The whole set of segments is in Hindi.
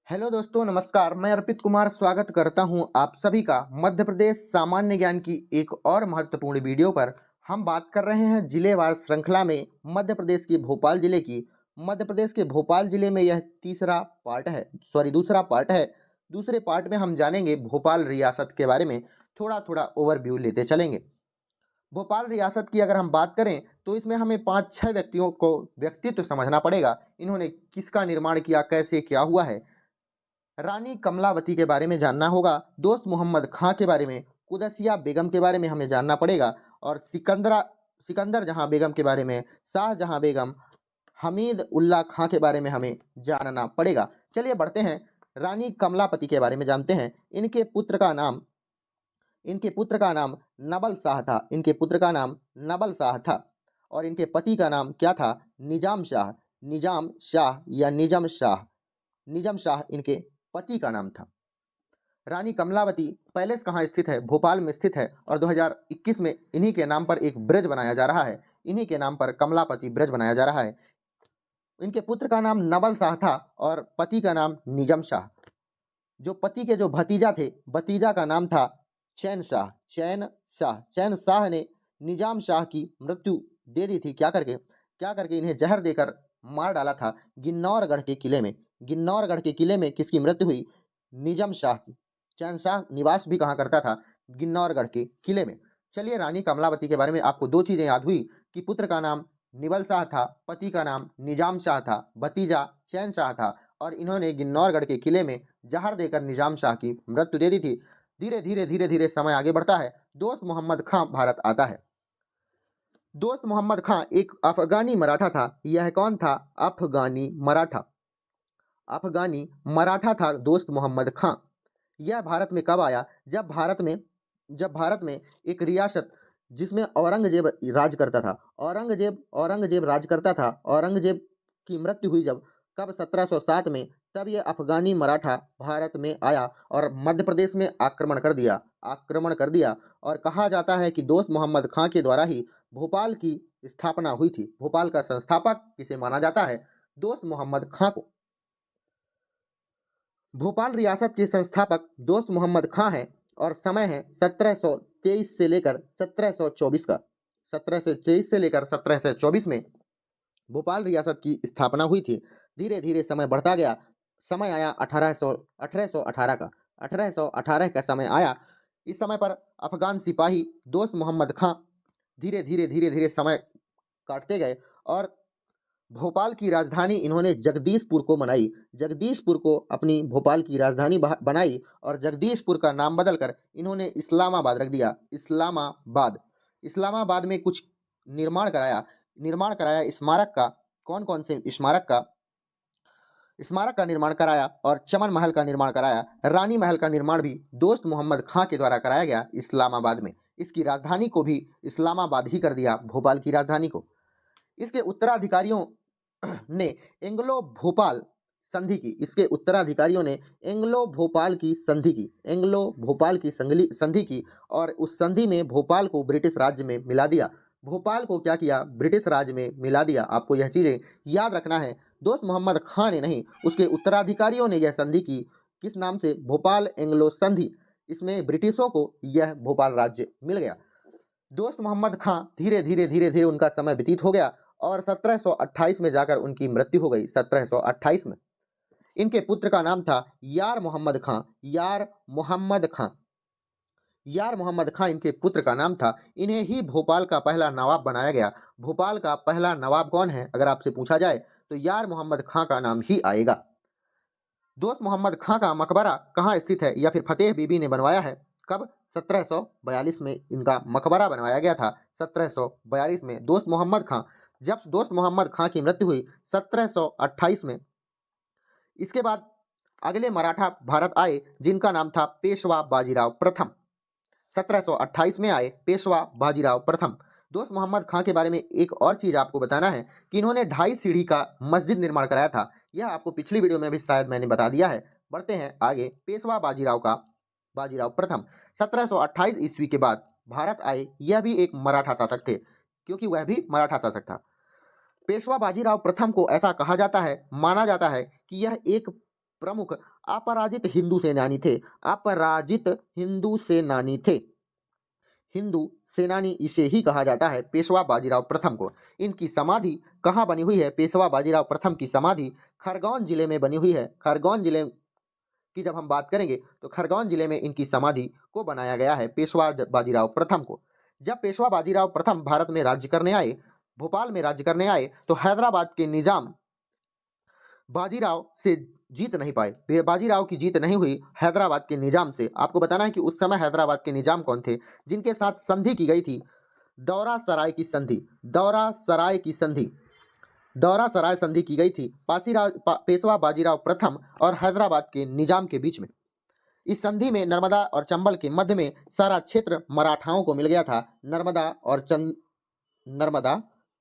हेलो दोस्तों, नमस्कार। मैं अर्पित कुमार स्वागत करता हूं आप सभी का मध्य प्रदेश सामान्य ज्ञान की एक और महत्वपूर्ण वीडियो पर। हम बात कर रहे हैं जिलेवार श्रृंखला में मध्य प्रदेश के भोपाल जिले की। मध्य प्रदेश के भोपाल जिले में यह दूसरा पार्ट है। दूसरे पार्ट में हम जानेंगे भोपाल रियासत के बारे में। थोड़ा थोड़ा ओवरव्यू लेते चलेंगे। भोपाल रियासत की अगर हम बात करें तो इसमें हमें 5-6 व्यक्तियों को व्यक्तित्व समझना पड़ेगा। इन्होंने किसका निर्माण किया, कैसे क्या हुआ है। रानी कमलावती के बारे में जानना होगा, दोस्त मोहम्मद खां के बारे में, कुदसिया बेगम के बारे में हमें जानना पड़ेगा, और सिकंदर जहां बेगम के बारे में, शाहजहां बेगम, हमीद उल्ला खां के बारे में हमें जानना पड़ेगा। चलिए बढ़ते हैं, रानी कमलापति के बारे में जानते हैं। इनके पुत्र का नाम नबल शाह था। इनके पुत्र का नाम नबल शाह था और इनके पति का नाम क्या था? निजाम शाह। निजाम शाह या निजम शाह, निजम शाह इनके पति का नाम था। रानी कमलावती पैलेस कहाँ स्थित है? भोपाल में स्थित है और 2021 में इन्हीं के नाम पर एक ब्रिज बनाया जा रहा है। इन्हीं के नाम पर कमलापति ब्रिज बनाया जा रहा है। इनके पुत्र का नाम नवल शाह था और पति का नाम निजम शाह। जो पति के जो भतीजा थे, भतीजा का नाम था चैन शाह। चैन शाह ने निजाम शाह की मृत्यु दे दी थी। क्या करके इन्हें जहर देकर मार डाला था गिन्नौरगढ़ के किले में। गिन्नौरगढ़ के किले में किसकी मृत्यु हुई? निजाम शाह की। चैन शाह निवास भी कहाँ करता था? गिन्नौरगढ़ के किले में। चलिए, रानी कमलावती के बारे में आपको दो चीजें याद हुई कि पुत्र का नाम निवल शाह था, पति का नाम निजाम शाह था, भतीजा चैन शाह था और इन्होंने गिन्नौरगढ़ के किले में जहर देकर निजाम शाह की मृत्यु दे दी थी। धीरे धीरे समय आगे बढ़ता है। दोस्त मोहम्मद खां भारत आता है। दोस्त मोहम्मद खां एक अफगानी मराठा था। यह कौन था? अफगानी मराठा। अफगानी मराठा था दोस्त मोहम्मद खां। यह भारत में कब आया? जब भारत में एक रियासत जिसमें औरंगजेब राज करता था। औरंगजेब राज करता था। औरंगजेब की मृत्यु हुई जब, कब? 1707 में। तब ये अफगानी मराठा भारत में आया और मध्य प्रदेश में आक्रमण कर दिया। और कहा जाता है कि दोस्त मोहम्मद खां के द्वारा ही भोपाल की स्थापना हुई थी। भोपाल का संस्थापक किसे माना जाता है? दोस्त मोहम्मद खां को। भोपाल रियासत के संस्थापक दोस्त मोहम्मद खां हैं और समय है 1723 से लेकर 1724 का। 1723 से लेकर 1724 में भोपाल रियासत की स्थापना हुई थी। धीरे धीरे समय बढ़ता गया। समय आया 1818 का। 1818 का समय आया। इस समय पर अफगान सिपाही दोस्त मोहम्मद खां धीरे धीरे समय काटते गए और भोपाल की राजधानी इन्होंने जगदीशपुर को बनाई। जगदीशपुर को अपनी भोपाल की राजधानी बनाई और जगदीशपुर का नाम बदलकर इन्होंने इस्लामाबाद रख दिया। इस्लामाबाद में कुछ निर्माण कराया स्मारक का। कौन से स्मारक का निर्माण कराया? और चमन महल का निर्माण कराया। रानी महल का निर्माण भी दोस्त मोहम्मद खां के द्वारा कराया गया इस्लामाबाद में। इसकी राजधानी को भी इस्लामाबाद ही कर दिया, भोपाल की राजधानी को। इसके उत्तराधिकारियों ने एंग्लो भोपाल संधि की। इसके उत्तराधिकारियों ने एंग्लो भोपाल की संधि की और उस संधि में भोपाल को ब्रिटिश राज्य में मिला दिया। भोपाल को क्या किया? ब्रिटिश राज्य में मिला दिया। आपको यह चीजें याद रखना है। दोस्त मोहम्मद खां ने नहीं, उसके उत्तराधिकारियों ने यह संधि की। किस नाम से? भोपाल एंग्लो संधि। इसमें ब्रिटिशों को यह भोपाल राज्य मिल गया। दोस्त मोहम्मद खां धीरे धीरे उनका समय व्यतीत हो गया और 1728 में जाकर उनकी मृत्यु हो गई। 1728 में इनके पुत्र का नाम था यार मोहम्मद खां। यार मोहम्मद खां इनके पुत्र का नाम था। इन्हें ही भोपाल का पहला नवाब बनाया गया। भोपाल का पहला नवाब कौन है अगर आपसे पूछा जाए तो यार मोहम्मद खां का नाम ही आएगा। दोस्त मोहम्मद खां का मकबरा कहाँ स्थित है? या फिर फतेह बीबी ने बनवाया है। कब? 1742 में इनका मकबरा बनवाया गया था। 1742 में दोस्त मोहम्मद खां। जब दोस्त मोहम्मद खां की मृत्यु हुई 1728 में, इसके बाद अगले मराठा भारत आए जिनका नाम था पेशवा बाजीराव प्रथम। 1728 में आए पेशवा बाजीराव प्रथम। दोस्त मोहम्मद खां के बारे में एक और चीज आपको बताना है कि इन्होंने 2.5 सीढ़ी का मस्जिद निर्माण कराया था। यह आपको पिछली वीडियो में भी शायद मैंने बता दिया है। बढ़ते हैं आगे। पेशवा बाजीराव प्रथम 1728 ईस्वी के बाद भारत आए। यह भी एक मराठा शासक थे, क्योंकि वह भी मराठा शासक था। पेशवा बाजीराव प्रथम को ऐसा कहा जाता है, माना जाता है कि यह एक प्रमुख अपराजित हिंदू सेनानी थे। अपराजित हिंदू सेनानी थे। हिंदू सेनानी इसे ही कहा जाता है पेशवा बाजीराव प्रथम को। इनकी समाधि कहाँ बनी हुई है? पेशवा बाजीराव प्रथम की समाधि खरगोन जिले में बनी हुई है। खरगोन जिले की जब हम बात करेंगे तो खरगोन जिले में इनकी समाधि को बनाया गया है पेशवा बाजीराव प्रथम को। जब पेशवा बाजीराव प्रथम भारत में राज्य करने आए, भोपाल में राज्य करने आए, तो हैदराबाद के निजाम बाजीराव से जीत नहीं पाए। बाजीराव की जीत नहीं हुई हैदराबाद के निजाम से। आपको बताना है कि उस समय हैदराबाद के निजाम कौन थे जिनके साथ संधि की गई थी? दौरा सराय की संधि। दौरा सराय की संधि। दौरा सराय संधि की गई थी पेशवा बाजीराव प्रथम और हैदराबाद के निजाम के बीच में। इस संधि में नर्मदा और चंबल के मध्य में सारा क्षेत्र मराठाओं को मिल गया था। नर्मदा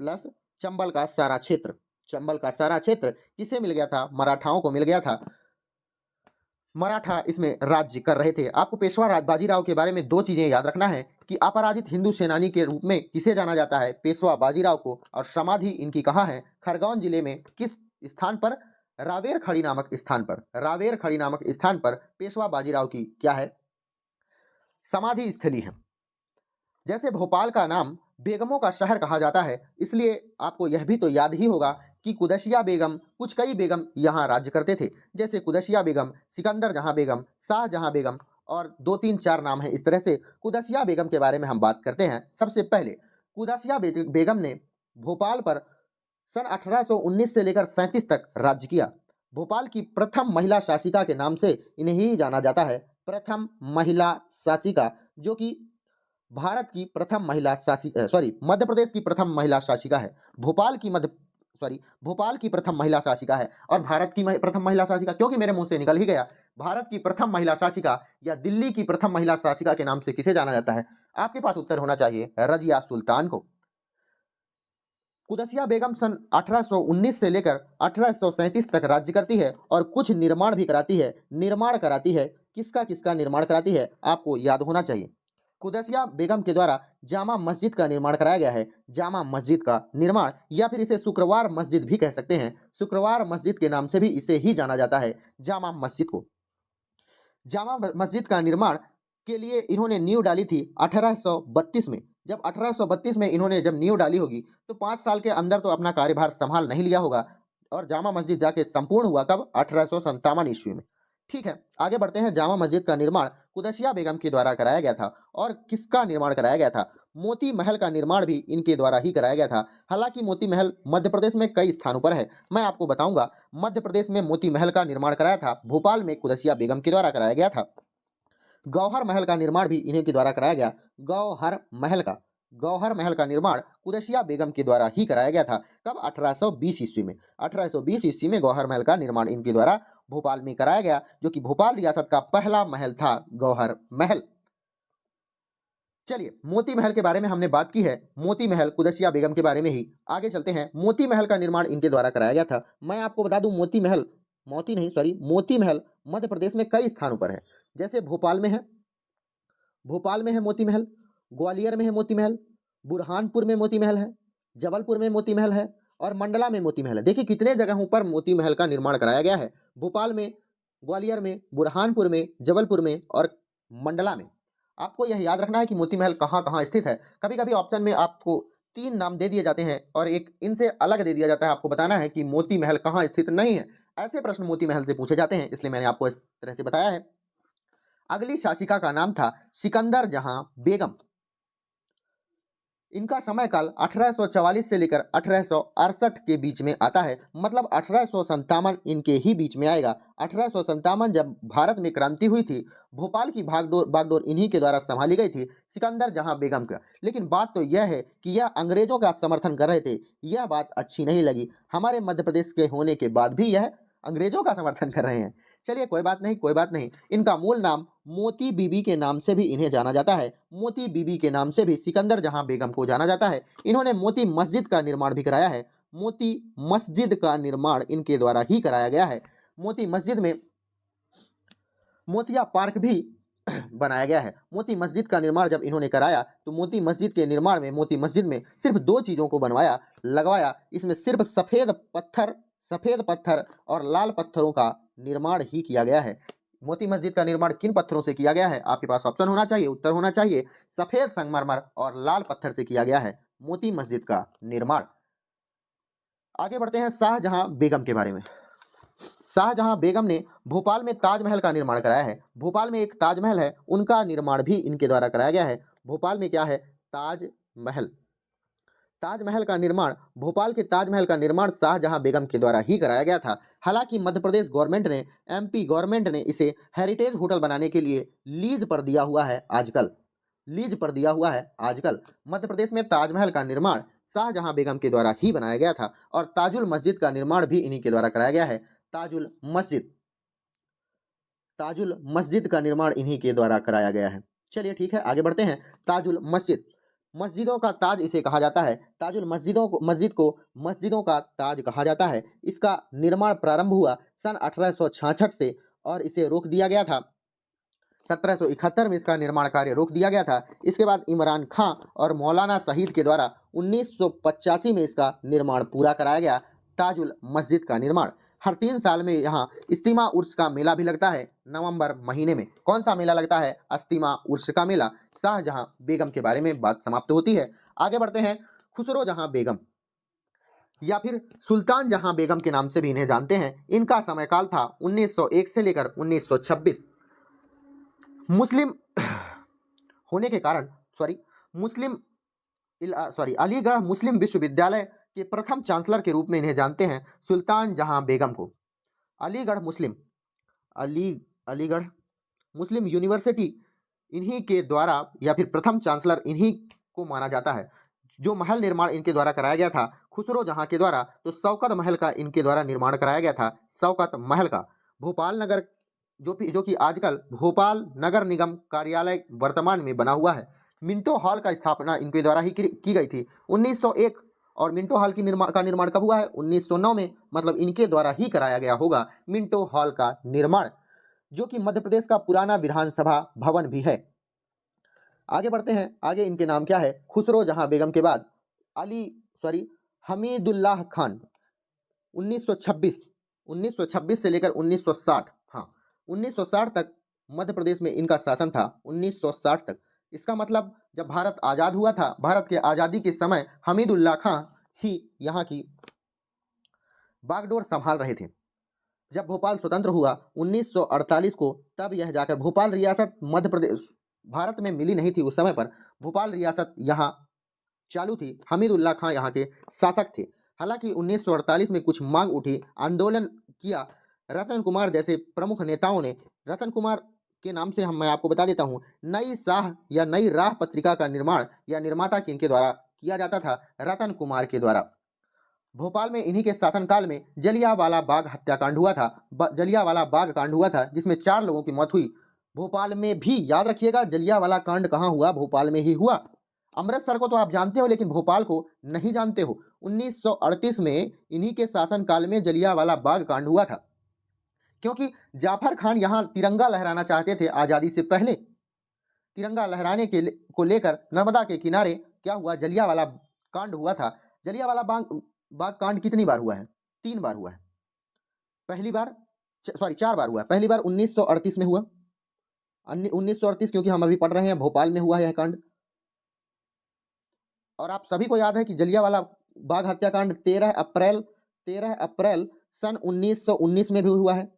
प्लस चंबल का सारा क्षेत्र, चंबल का सारा क्षेत्र किसे मिल गया था? मराठाओं को मिल गया था। मराठा इसमें राज्य कर रहे थे। आपको पेशवा बाजीराव के बारे में दो चीजें याद रखना है कि अपराजित हिंदू सेनानी के रूप में किसे जाना जाता है? पेशवा बाजीराव को। और समाधि इनकी कहाँ है? खरगोन जिले में। किस स्थान पर? रावेरखड़ी नामक स्थान पर। रावेरखड़ी नामक स्थान पर पेशवा बाजीराव की क्या है? समाधि स्थली है। जैसे भोपाल का नाम बेगमों का शहर कहा जाता है, इसलिए आपको यह भी तो याद ही होगा कि कुदसिया बेगम, कुछ कई बेगम यहाँ राज्य करते थे। जैसे कुदसिया बेगम, सिकंदर जहां बेगम, शाहजहां बेगम और 2-3-4 नाम है। इस तरह से कुदसिया बेगम के बारे में हम बात करते हैं। सबसे पहले कुदसिया बेगम ने भोपाल पर सन 1819 से लेकर 37 तक राज्य किया। भोपाल की प्रथम महिला शासिका के नाम से इन्हें ही जाना जाता है। प्रथम महिला शासिका, जो कि भारत की प्रथम महिला मध्य प्रदेश की प्रथम महिला शासिका है। भोपाल की प्रथम महिला शासिका है। और भारत की प्रथम महिला शासिका, क्योंकि मेरे मुंह से निकल ही गया, भारत की प्रथम महिला शासिका या दिल्ली की प्रथम महिला शासिका के नाम से किसे जाना जाता है? आपके पास उत्तर होना चाहिए रजिया सुल्तान को। कुदसिया बेगम सन 1819 से लेकर 1837 तक राज्य करती है और कुछ निर्माण भी कराती है। निर्माण कराती है, किसका किसका निर्माण कराती है? आपको याद होना चाहिए। कुदसिया बेगम के द्वारा जामा मस्जिद का निर्माण कराया गया है। जामा मस्जिद का निर्माण, या फिर इसे शुक्रवार मस्जिद भी कह सकते हैं। शुक्रवार मस्जिद के नाम से भी इसे ही जाना जाता है, जामा मस्जिद को। जामा मस्जिद का निर्माण के लिए इन्होंने नींव डाली थी 1832 में। जब 1832 में इन्होंने जब नींव डाली होगी तो 5 साल के अंदर तो अपना कार्यभार संभाल नहीं लिया होगा, और जामा मस्जिद जाके संपूर्ण हुआ कब? 1857 ईस्वी में। ठीक है, आगे बढ़ते हैं। जामा मस्जिद का निर्माण कुदसिया बेगम के द्वारा कराया गया था। और किसका निर्माण कराया गया था? मोती महल का निर्माण भी इनके द्वारा ही कराया गया था। हालांकि मोती महल मध्य प्रदेश में कई स्थानों पर है, मैं आपको बताऊंगा। मध्य प्रदेश में मोती महल का निर्माण कराया था, भोपाल में कुदसिया बेगम के द्वारा कराया गया था। गौहर महल का निर्माण भी इन्हीं के द्वारा कराया गया। गौहर महल का निर्माण कुदसिया बेगम के द्वारा ही कराया गया था। कब? 1820 ईस्वी में। 1820 ईस्वी में गौहर महल का निर्माण इनके द्वारा भोपाल में कराया गया, जो कि भोपाल रियासत का पहला महल था, गौहर महल। चलिए, मोती महल के बारे में हमने बात की है। मोती महल कुदसिया बेगम के बारे में ही। आगे चलते हैं। मोती महल का निर्माण इनके द्वारा कराया गया था। मैं आपको बता दूं, मोती महल मध्य प्रदेश में कई स्थानों पर है। जैसे भोपाल में है मोती महल, ग्वालियर में है मोती महल, बुरहानपुर में मोती महल है, जबलपुर में मोती महल है और मंडला में मोती महल है। देखिए कितने जगहों पर मोती महल का निर्माण कराया गया है। भोपाल में, ग्वालियर में, बुरहानपुर में, जबलपुर में और मंडला में। आपको यह याद रखना है कि मोती महल कहाँ कहाँ स्थित है। कभी कभी ऑप्शन में आपको 3 नाम दे दिए जाते हैं और एक इनसे अलग दे दिया जाता है। आपको बताना है कि मोती महल कहाँ स्थित नहीं है। ऐसे प्रश्न मोती महल से पूछे जाते हैं, इसलिए मैंने आपको इस तरह से बताया है। अगली शासिका का नाम था सिकंदर जहां बेगम। इनका समय काल 1844 से लेकर 1868 के बीच में आता है, मतलब 1857 इनके ही बीच में आएगा। 1857 जब भारत में क्रांति हुई थी, भोपाल की बागडोर इन्हीं के द्वारा संभाली गई थी, सिकंदर जहां बेगम का। लेकिन बात तो यह है कि यह अंग्रेजों का समर्थन कर रहे थे। यह बात अच्छी नहीं लगी। हमारे मध्य प्रदेश के होने के बाद भी यह अंग्रेजों का समर्थन कर रहे हैं। चलिए कोई बात नहीं। इनका मूल नाम मोती बीबी के नाम से भी इन्हें जाना जाता है। मोती बीबी के नाम से भी सिकंदर जहां बेगम को जाना जाता है। इन्होंने मोती मस्जिद का निर्माण भी कराया है। मोती मस्जिद का निर्माण इनके द्वारा ही कराया गया है। मोती मस्जिद में मोतिया पार्क भी बनाया गया है। मोती मस्जिद का निर्माण जब इन्होंने कराया तो मोती मस्जिद के निर्माण में, मोती मस्जिद में सिर्फ 2 चीजों को लगवाया। इसमें सिर्फ सफेद पत्थर और लाल पत्थरों का निर्माण ही किया गया है। मोती मस्जिद का निर्माण किन पत्थरों से किया गया है? आपके पास ऑप्शन होना चाहिए, उत्तर होना चाहिए सफेद संगमरमर और लाल पत्थर से किया गया है मोती मस्जिद का निर्माण। आगे बढ़ते हैं शाहजहां बेगम के बारे में। शाहजहां बेगम ने भोपाल में ताजमहल का निर्माण कराया है। भोपाल में एक ताजमहल है, उनका निर्माण भी इनके द्वारा कराया गया है। भोपाल में क्या है? ताजमहल। ताजमहल का निर्माण, भोपाल के ताजमहल का निर्माण शाहजहां बेगम के द्वारा ही कराया गया था। हालांकि मध्य प्रदेश गवर्नमेंट ने, एमपी गवर्नमेंट ने इसे हेरिटेज होटल बनाने के लिए लीज पर दिया हुआ है आजकल। लीज पर दिया हुआ है आजकल। मध्य प्रदेश में ताजमहल का निर्माण शाहजहां बेगम के द्वारा ही बनाया गया था और ताजुल मस्जिद का निर्माण भी इन्हीं के द्वारा कराया गया है। ताजुल मस्जिद, ताजुल मस्जिद का निर्माण इन्हीं के द्वारा कराया गया है। चलिए ठीक है, आगे बढ़ते हैं। ताजुल मस्जिद, मस्जिदों का ताज इसे कहा जाता है। ताजुल मस्जिद को मस्जिदों का ताज कहा जाता है। इसका निर्माण प्रारंभ हुआ सन 1866 से और इसे रोक दिया गया था। 1771 में इसका निर्माण कार्य रोक दिया गया था। इसके बाद इमरान खां और मौलाना शहीद के द्वारा 1985 में इसका निर्माण पूरा कराया गया। ताजुल मस्जिद का निर्माण, हर 3 साल में यहाँ इस्तिमा उर्स का मेला भी लगता है नवंबर महीने में। कौन सा मेला लगता है? इस्तिमा उर्स का मेला। शाहजहां बेगम के बारे में बात समाप्त होती है। आगे बढ़ते हैं। खुसरो जहां बेगम या फिर सुल्तान जहां बेगम के नाम से भी इन्हें जानते हैं। इनका समयकाल था 1901 से लेकर 1926। मुस्लिम होने के कारण अलीगढ़ मुस्लिम विश्वविद्यालय के प्रथम चांसलर के रूप में इन्हें जानते हैं सुल्तान जहां बेगम को। अलीगढ़ मुस्लिम यूनिवर्सिटी इन्हीं के द्वारा या फिर प्रथम चांसलर इन्हीं को माना जाता है। जो महल निर्माण इनके द्वारा कराया गया था खुसरो जहां के द्वारा, तो शौकत महल का इनके द्वारा निर्माण कराया गया था। शौकत महल का भोपाल नगर, जो कि आजकल भोपाल नगर निगम कार्यालय वर्तमान में बना हुआ है। मिंटो हॉल का स्थापना इनके द्वारा ही की गई थी 1901। और मिंटो हॉल की निर्माण कब हुआ है? 1909 में। मतलब इनके द्वारा ही कराया गया होगा मिंटो हॉल का निर्माण, जो कि मध्य प्रदेश का पुराना विधानसभा भवन भी है। आगे बढ़ते हैं। आगे इनके नाम क्या है? खुसरो जहां बेगम के बाद हमीदुल्लाह खान 1926 से लेकर 1960, हाँ 1960 तक मध्य प्रदेश में इनका शासन था। 1960 तक, इसका मतलब जब भारत आजाद हुआ था, भारत के आजादी के समय हमीदुल्लाह खां ही यहाँ की बागडोर संभाल रहे थे। जब भोपाल स्वतंत्र हुआ 1948 को, तब यह जाकर भोपाल रियासत मध्य प्रदेश भारत में मिली नहीं थी। उस समय पर भोपाल रियासत यहाँ चालू थी। हमीदुल्लाह खां यहाँ के शासक थे। हालांकि 1948 में कुछ मांग उठी, आंदोलन किया। रतन कुमार जैसे प्रमुख नेताओं ने, रतन कुमार के नाम से मैं आपको बता देता हूँ, नई शाह या नई राह पत्रिका का निर्माण या निर्माता किनके द्वारा किया जाता था? रतन कुमार के द्वारा। भोपाल में इन्हीं के शासनकाल में जलियांवाला बाग हत्याकांड हुआ था। जलियांवाला बाग कांड हुआ था जिसमें 4 लोगों की मौत हुई। भोपाल में भी, याद रखिएगा, जलियांवाला कांड कहाँ हुआ? भोपाल में ही हुआ। अमृतसर को तो आप जानते हो, लेकिन भोपाल को नहीं जानते हो। 1938 में इन्हीं के शासनकाल में जलियांवाला बाग कांड हुआ था, क्योंकि जाफर खान यहाँ तिरंगा लहराना चाहते थे आज़ादी से पहले। तिरंगा लहराने को लेकर नर्मदा के किनारे क्या हुआ? जलियांवाला कांड हुआ था। जलियांवाला बाग कांड कितनी बार हुआ है? 3 बार हुआ है। 4 बार हुआ है। पहली बार 1938 में हुआ, 1938 क्योंकि हम अभी पढ़ रहे हैं, भोपाल में हुआ यह कांड। और आप सभी को याद है कि जलियांवाला बाग हत्याकांड 13 अप्रैल सन 1919 में भी हुआ है।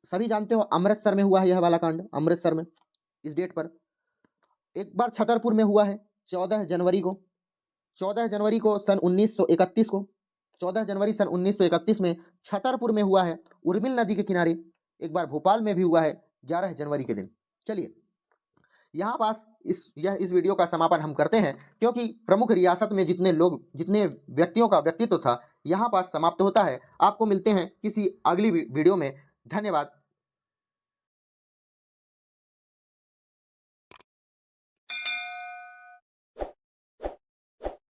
सभी जानते हो अमृतसर में हुआ है यह वाला कांड, अमृतसर में इस डेट पर। एक बार छतरपुर में हुआ है 14 जनवरी को सन 1931 को। 14 जनवरी सन 1931 में छतरपुर में हुआ है, उर्मिल नदी के किनारे। एक बार भोपाल में भी हुआ है 11 जनवरी के दिन। चलिए यहाँ पास इस वीडियो का समापन हम करते हैं, क्योंकि प्रमुख रियासत में जितने व्यक्तियों का व्यक्तित्व था यहाँ पास समाप्त होता है। आपको मिलते हैं किसी अगली वीडियो में। धन्यवाद।